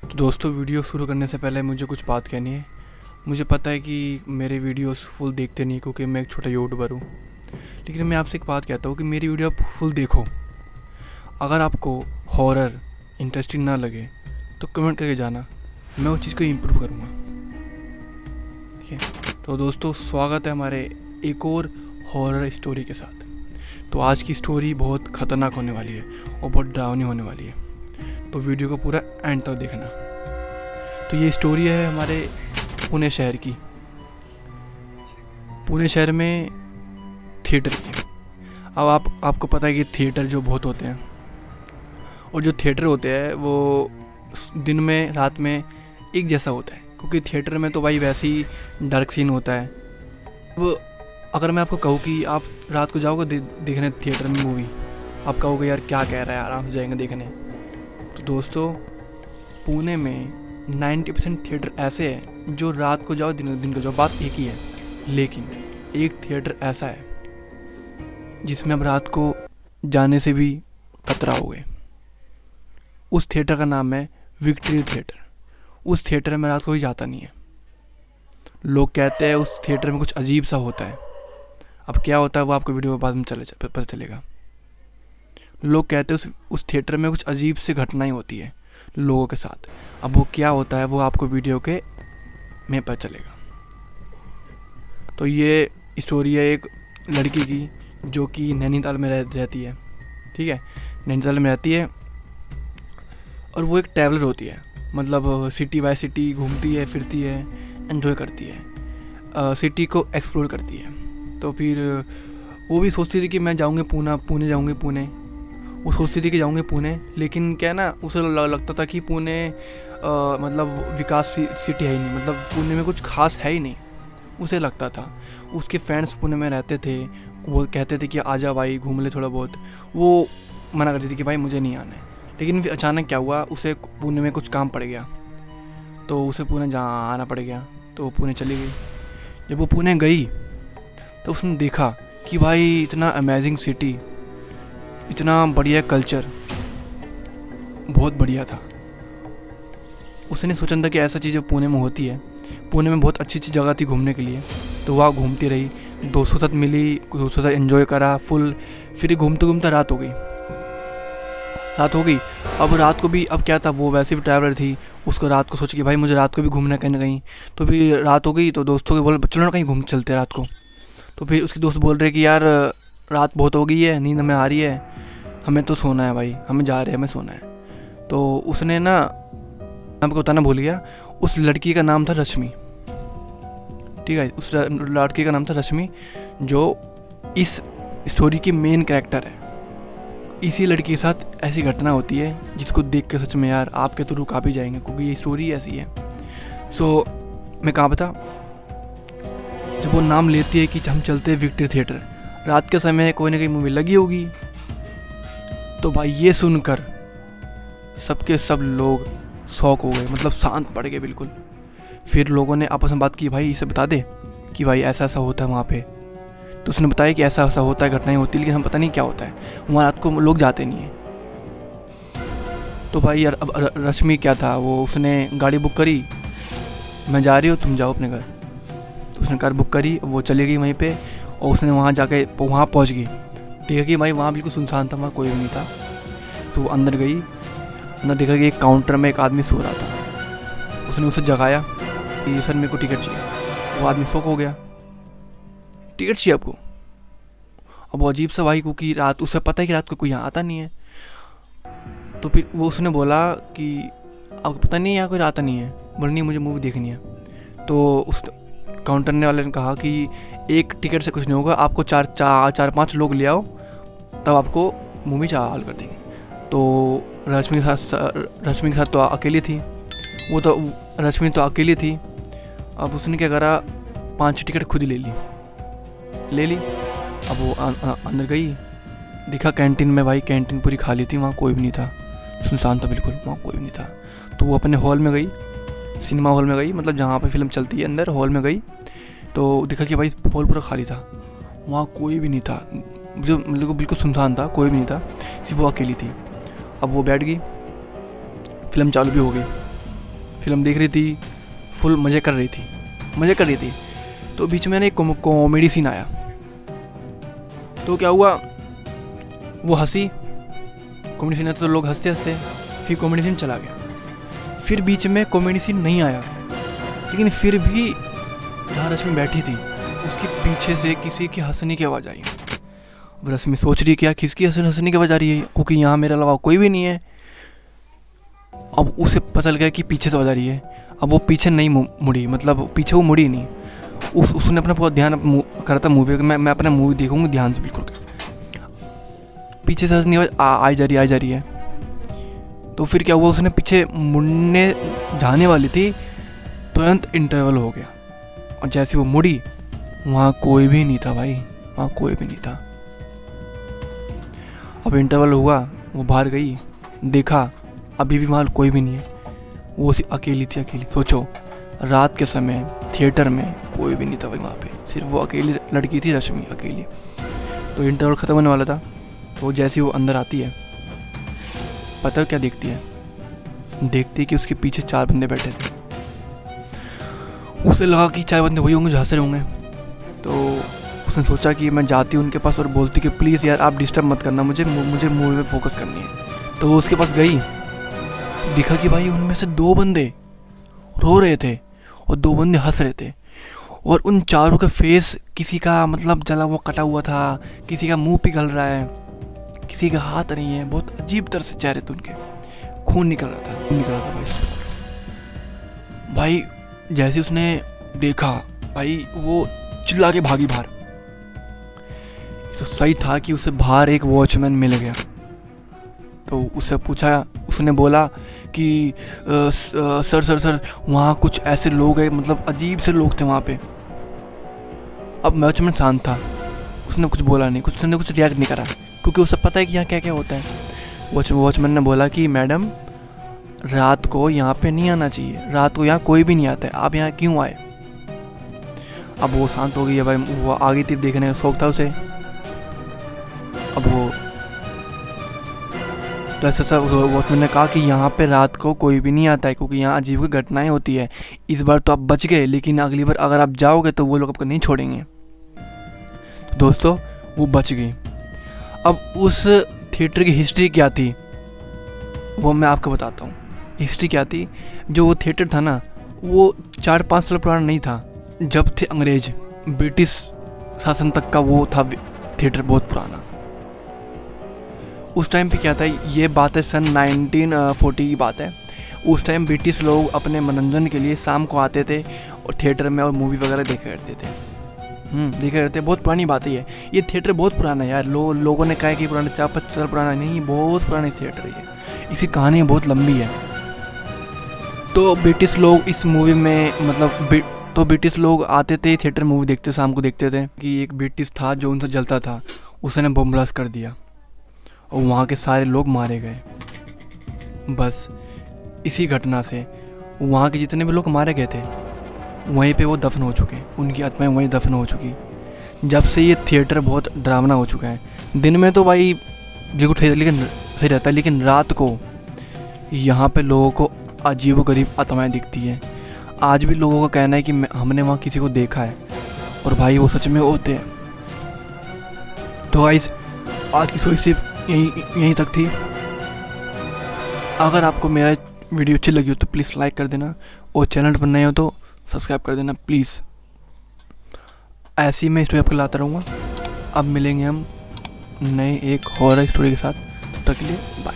तो दोस्तों, वीडियो शुरू करने से पहले मुझे कुछ बात कहनी है। मुझे पता है कि मेरे वीडियोस फुल देखते नहीं क्योंकि मैं एक छोटा यूट्यूबर हूँ, लेकिन मैं आपसे एक बात कहता हूँ कि मेरी वीडियो आप फुल देखो। अगर आपको हॉरर इंटरेस्टिंग ना लगे तो कमेंट करके जाना, मैं उस चीज़ को इम्प्रूव करूँगा। ठीक है, तो दोस्तों स्वागत है हमारे एक और हॉरर स्टोरी के साथ। तो आज की स्टोरी बहुत ख़तरनाक होने वाली है और बहुत डरावनी होने वाली है, तो वीडियो को पूरा एंड तक देखना। तो ये स्टोरी है हमारे पुणे शहर की। पुणे शहर में थिएटर की। अब आपको पता है कि थिएटर जो बहुत होते हैं, और जो थिएटर होते हैं वो दिन में रात में एक जैसा होता है, क्योंकि थिएटर में तो भाई वैसे ही डार्क सीन होता है। वो अगर मैं आपको कहूँ कि आप रात को जाओगे देखने थिएटर में मूवी, आप कहोगे यार क्या कह रहा है, आराम से जाएंगे देखने। तो दोस्तों, पुणे में 90% थिएटर ऐसे हैं जो रात को जाओ दिन को जाओ, बात एक ही है। लेकिन एक थिएटर ऐसा है जिसमें अब रात को जाने से भी खतरा हो गए। उस थिएटर का नाम है विक्ट्री थिएटर। उस थिएटर में रात को कोई जाता नहीं है। लोग कहते हैं उस थिएटर में कुछ अजीब सा होता है। अब क्या होता है वो आपको वीडियो में बाद में पता चलेगा। लोग कहते हैं उस थिएटर में कुछ अजीब सी घटनाएं होती है लोगों के साथ। अब वो क्या होता है वो आपको वीडियो के में पता चलेगा। तो ये स्टोरी है एक लड़की की जो कि नैनीताल में रहती है। ठीक है, नैनीताल में रहती है और वो एक ट्रैवलर होती है। मतलब सिटी बाय सिटी घूमती है, फिरती है, एंजॉय करती है, सिटी को एक्सप्लोर करती है। तो फिर वो भी सोचती थी कि मैं जाऊँगी पुणे जाऊँगी पुणे। वो सोचती थी कि जाऊँगे पुणे, लेकिन क्या है ना, उसे लगता था कि पुणे मतलब विकास सिटी है ही नहीं, मतलब पुणे में कुछ खास है ही नहीं, उसे लगता था। उसके फ्रेंड्स पुणे में रहते थे, वो कहते थे कि आजा भाई घूम ले थोड़ा बहुत। वो मना करती थी कि भाई मुझे नहीं आना है। लेकिन फिर अचानक क्या हुआ, उसे पुणे में कुछ काम पड़ गया, तो उसे पुणे आना पड़ गया। तो वो पुणे चली गई। जब वो पुणे गई तो उसने देखा कि भाई इतना अमेजिंग सिटी, इतना बढ़िया कल्चर, बहुत बढ़िया था। उसने सोचा था कि ऐसा चीज़ पुणे में होती है। पुणे में बहुत अच्छी अच्छी जगह थी घूमने के लिए। तो वहाँ घूमती रही, दोस्तों साथ मिली, दोस्तों साथ एंजॉय करा फुल। फिर घूमते घूमते रात हो गई। अब रात को भी, अब क्या था, वो वैसे भी ट्रैवलर थी, उसको रात को सोचा कि भाई मुझे रात को भी घूमना है कहीं ना कहीं। तो फिर रात हो गई तो दोस्तों के बोल चलो ना कहीं घूम चलते रात को। तो फिर उसके दोस्त बोल रहे कि यार रात बहुत हो गई है, नींद हमें आ रही है, हमें तो सोना है भाई, हमें जा रहे हैं, हमें सोना है। तो उसने ना, आपको बताना भूल गया, उस लड़की का नाम था रश्मि। ठीक है, उस लड़की का नाम था रश्मि, जो इस स्टोरी की मेन कैरेक्टर है। इसी लड़की के साथ ऐसी घटना होती है जिसको देख के सच में यार आपके तो रुक आप ही जाएंगे, क्योंकि ये स्टोरी ऐसी है। सो मैं कहाँ पे था, जब वो नाम लेती है कि हम चलते हैं विक्ट्री थिएटर, रात के समय कोई ना कोई मूवी लगी होगी। तो भाई ये सुनकर सबके सब लोग शॉक हो गए, मतलब शांत पड़ गए बिल्कुल। फिर लोगों ने आपस में बात की, भाई इसे बता दे कि भाई ऐसा ऐसा होता है वहाँ पे। तो उसने बताया कि ऐसा ऐसा होता है, घटनाएं होती है, लेकिन हम पता नहीं क्या होता है, वहाँ रात को लोग जाते नहीं हैं। तो भाई यार अब रश्मि क्या था, वो उसने गाड़ी बुक करी, मैं जा रही हूँ तुम जाओ अपने घर। तो उसने कार बुक करी, वो चली गई वहीं पे, और उसने वहाँ जाके वहाँ पहुँच गई। देखा कि भाई वहाँ बिल्कुल सुनसान था, वहाँ कोई भी नहीं था। तो वो अंदर गई, अंदर देखा कि एक काउंटर में एक आदमी सो रहा था। उसने उसे जगाया कि सर मेरे को टिकट चाहिए। वो आदमी शॉक हो गया, टिकट चाहिए आपको? अब वो अजीब सा भाई, क्योंकि रात, उसे पता है कि रात को कोई यहाँ आता नहीं है। तो फिर वो उसने बोला कि आपको पता नहीं है यहाँ कोई आता नहीं है? बोल नहीं, मुझे मूवी देखनी है। तो उस काउंटर ने वाले ने कहा कि एक टिकट से कुछ नहीं होगा, आपको चार पाँच लोग ले आओ, तब आपको मूवी चाल कर देंगे। तो रश्मि के साथ तो अकेली थी, रश्मि तो अकेली थी। अब उसने क्या करा, 5 टिकट खुद ही ले ली। अब वो अंदर गई, देखा कैंटीन में, भाई कैंटीन पूरी खाली थी, वहाँ कोई भी नहीं था, सुनसान था बिल्कुल, वहाँ कोई भी नहीं था। तो वो अपने हॉल में गई, सिनेमा हॉल में गई, मतलब जहाँ पे फिल्म चलती है, अंदर हॉल में गई। तो देखा कि भाई हॉल पूरा खाली था, वहाँ कोई भी नहीं था, जो मतलब बिल्कुल सुनसान था, कोई भी नहीं था, सिर्फ वो अकेली थी। अब वो बैठ गई, फिल्म चालू भी हो गई। फिल्म देख रही थी, फुल मज़े कर रही थी। तो बीच में ना एक कॉमेडी सीन आया। तो क्या हुआ, वो हंसी, कॉमेडी सीन आया तो लोग हंसते फिर कॉमेडी सीन चला गया। फिर बीच में कॉमेडी सीन नहीं आया, लेकिन फिर भी जहाँ रश्मि बैठी थी उसके पीछे से किसी की हंसने की आवाज़ आई। अब रश्मि सोच रही क्या किसकी हंसने की आवाज़ आ रही है, क्योंकि यहाँ मेरे अलावा कोई भी नहीं है। अब उसे पता लगा कि पीछे से आवाज़ आ रही है। अब वो पीछे नहीं मुड़ी, मतलब पीछे वो मुड़ी नहीं। उसने अपना पूरा ध्यान करा था मूवी, मैं अपना मूवी देखूँगी ध्यान से बिल्कुल। पीछे से हंसने की आवाज़ आई जा रही है। तो फिर क्या हुआ, उसने पीछे मुड़ने जाने वाली थी, तुरंत इंटरवल हो गया। और जैसे वो मुड़ी, वहाँ कोई भी नहीं था भाई, वहाँ कोई भी नहीं था। अब इंटरवल हुआ, वो बाहर गई, देखा अभी भी वहाँ कोई भी नहीं है, वो अकेली थी, अकेली। सोचो रात के समय थिएटर में कोई भी नहीं था भाई वहाँ पे, सिर्फ वो अकेली लड़की थी, रश्मि अकेली। तो इंटरवल ख़त्म होने वाला था, तो जैसे वो अंदर आती है, पता है क्या देखती है? देखती है कि उसके पीछे 4 बंदे बैठे थे। उसे लगा कि 4 बंदे वही होंगे जो हंस रहे होंगे। तो उसने सोचा कि मैं जाती हूँ उनके पास और बोलती कि प्लीज़ यार आप डिस्टर्ब मत करना, मुझे मूवी पे फोकस करनी है। तो वो उसके पास गई, दिखा कि भाई उनमें से 2 बंदे रो रहे थे और 2 बंदे हंस रहे थे। और उन चारों का फेस, किसी का मतलब जला हुआ कटा हुआ था, किसी का मुंह पिघल रहा है, किसी का हाथ नहीं है, बहुत अजीब तरह से चेहरे थे उनके, खून निकल रहा था भाई। जैसे उसने देखा भाई, वो चिल्ला के भागी बाहर। तो सही था कि उसे बाहर एक वॉचमैन मिल गया। तो उससे पूछा, उसने बोला कि सर वहाँ कुछ ऐसे लोग हैं, मतलब अजीब से लोग थे वहाँ पे। अब वॉचमैन शांत था, उसने कुछ बोला नहीं, उसने कुछ रिएक्ट नहीं करा, क्योंकि उसे पता है कि यहाँ क्या क्या होता है। वॉचमैन ने बोला कि मैडम रात को यहाँ पे नहीं आना चाहिए, रात को यहाँ कोई भी नहीं आता है, आप यहाँ क्यों आए? अब वो शांत हो गई है भाई, वो आगे थी देखने का शौक था उसे। अब वो तो ऐसा वॉचमैन ने कहा कि यहाँ पे रात को कोई भी नहीं आता है, क्योंकि यहाँ अजीब घटनाएं होती है। इस बार तो आप बच गए, लेकिन अगली बार अगर आप जाओगे तो वो लोग आपको नहीं छोड़ेंगे। तो दोस्तों वो बच गई। अब उस थिएटर की हिस्ट्री क्या थी वो मैं आपको बताता हूँ। हिस्ट्री क्या थी, जो वो थिएटर था ना, वो 4-5 साल पुराना नहीं था। जब थे अंग्रेज, ब्रिटिश शासन तक का वो था थिएटर, बहुत पुराना। उस टाइम पे क्या था, ये बात है सन 1940 की बात है। उस टाइम ब्रिटिश लोग अपने मनोरंजन के लिए शाम को आते थे और थिएटर में और मूवी वगैरह देखा करते थे। देखा करते, बहुत पुरानी बात है ये थिएटर बहुत पुराना है यार। लोगों ने कहा है कि पुराना 4-5 साल पुराना नहीं, बहुत पुराना थिएटर है। इसकी कहानी बहुत लंबी है। तो ब्रिटिश लोग इस मूवी में तो ब्रिटिश लोग आते थे थिएटर, मूवी देखते, शाम को देखते थे। कि एक ब्रिटिश था जो उनसे जलता था, उसने बम ब्लास्ट कर दिया और वहाँ के सारे लोग मारे गए। बस इसी घटना से वहाँ के जितने भी लोग मारे गए थे वहीं पे वो दफन हो चुके, उनकी आत्माएं वहीं दफन हो चुकी। जब से ये थिएटर बहुत डरावना हो चुका है। दिन में तो भाई बिल्कुल सही रहता है, लेकिन रात को यहाँ पे लोगों को अजीबोगरीब आत्माएं दिखती हैं। आज भी लोगों का कहना है कि हमने वहाँ किसी को देखा है, और भाई वो सच में होते हैं। तो गाइस आज की स्टोरी सिर्फ यहीं तक थी। अगर आपको मेरा वीडियो अच्छी लगी हो तो प्लीज़ लाइक कर देना, और चैनल पर नए हो तो सब्सक्राइब कर देना प्लीज़। ऐसी मैं स्टोरी आपको लाता रहूँगा। अब मिलेंगे हम नए एक हॉरर स्टोरी के साथ, तब तक के लिए बाय।